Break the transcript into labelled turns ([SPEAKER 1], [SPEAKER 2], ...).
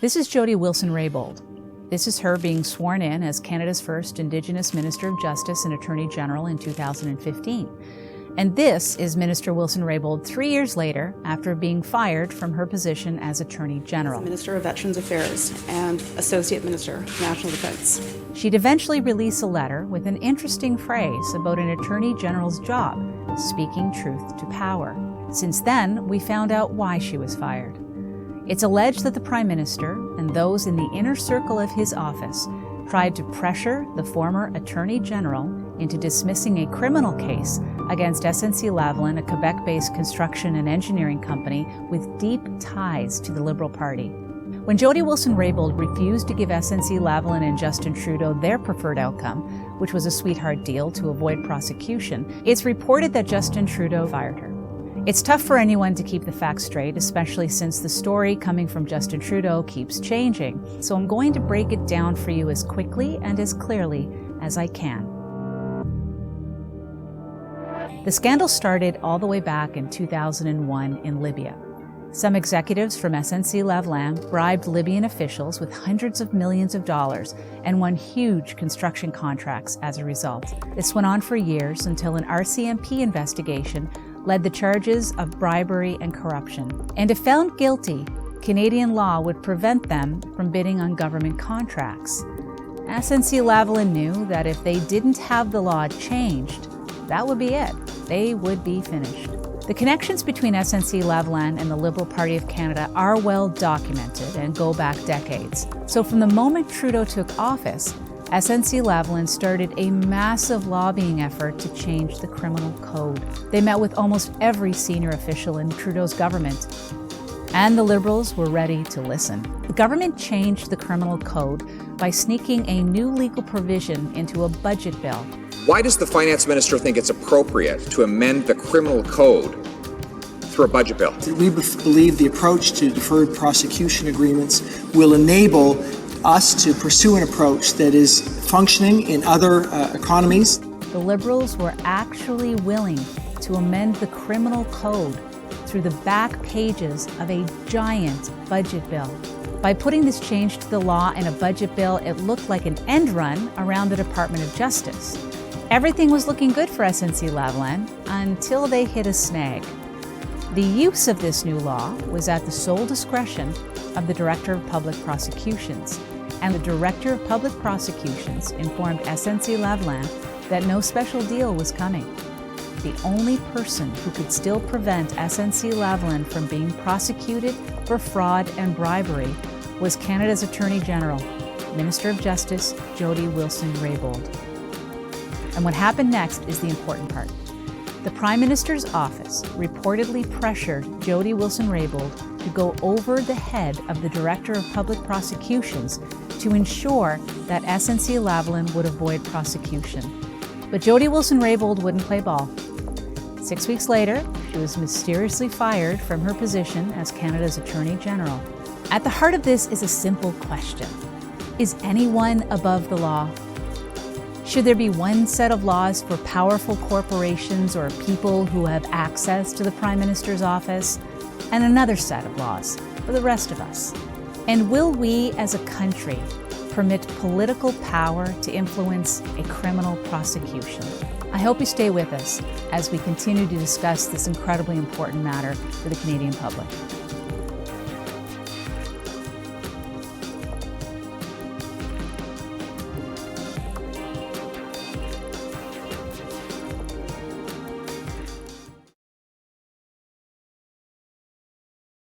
[SPEAKER 1] This is Jody Wilson-Raybould. This is her being sworn in as Canada's first Indigenous Minister of Justice and Attorney General in 2015. And this is Minister Wilson-Raybould 3 years later after being fired from her position as Attorney General.
[SPEAKER 2] Minister of Veterans Affairs and Associate Minister of National Defence.
[SPEAKER 1] She'd eventually release a letter with an interesting phrase about an Attorney General's job, speaking truth to power. Since then, we found out why she was fired. It's alleged that the Prime Minister and those in the inner circle of his office tried to pressure the former Attorney General into dismissing a criminal case against SNC Lavalin, a Quebec-based construction and engineering company with deep ties to the Liberal Party. When Jody Wilson-Raybould refused to give SNC Lavalin and Justin Trudeau their preferred outcome, which was a sweetheart deal to avoid prosecution, it's reported that Justin Trudeau fired her. It's tough for anyone to keep the facts straight, especially since the story coming from Justin Trudeau keeps changing. So I'm going to break it down for you as quickly and as clearly as I can. The scandal started all the way back in 2001 in Libya. Some executives from SNC Lavalin bribed Libyan officials with hundreds of millions of dollars and won huge construction contracts as a result. This went on for years until an RCMP investigation led the charges of bribery and corruption. And if found guilty, Canadian law would prevent them from bidding on government contracts. SNC Lavalin knew that if they didn't have the law changed, that would be it. They would be finished. The connections between SNC Lavalin and the Liberal Party of Canada are well documented and go back decades. So from the moment Trudeau took office, SNC Lavalin started a massive lobbying effort to change the criminal code. They met with almost every senior official in Trudeau's government, and the Liberals were ready to listen. The government changed the criminal code by sneaking a new legal provision into a budget bill.
[SPEAKER 3] Why does the Finance Minister think it's appropriate to amend the criminal code through a budget bill?
[SPEAKER 4] We believe the approach to deferred prosecution agreements will enable us to pursue an approach that is functioning in other economies.
[SPEAKER 1] The Liberals were actually willing to amend the criminal code through the back pages of a giant budget bill. By putting this change to the law in a budget bill, it looked like an end run around the Department of Justice. Everything was looking good for SNC Lavalin until they hit a snag. The use of this new law was at the sole discretion of the Director of Public Prosecutions, and the Director of Public Prosecutions informed SNC Lavalin that no special deal was coming. The only person who could still prevent SNC Lavalin from being prosecuted for fraud and bribery was Canada's Attorney General, Minister of Justice Jody Wilson-Raybould. And what happened next is the important part. The Prime Minister's office reportedly pressured Jody Wilson-Raybould to go over the head of the Director of Public Prosecutions to ensure that SNC Lavalin would avoid prosecution. But Jody Wilson-Raybould wouldn't play ball. 6 weeks later, she was mysteriously fired from her position as Canada's Attorney General. At the heart of this is a simple question. Is anyone above the law? Should there be one set of laws for powerful corporations or people who have access to the Prime Minister's office, and another set of laws for the rest of us? And will we as a country permit political power to influence a criminal prosecution? I hope you stay with us as we continue to discuss this incredibly important matter for the Canadian public.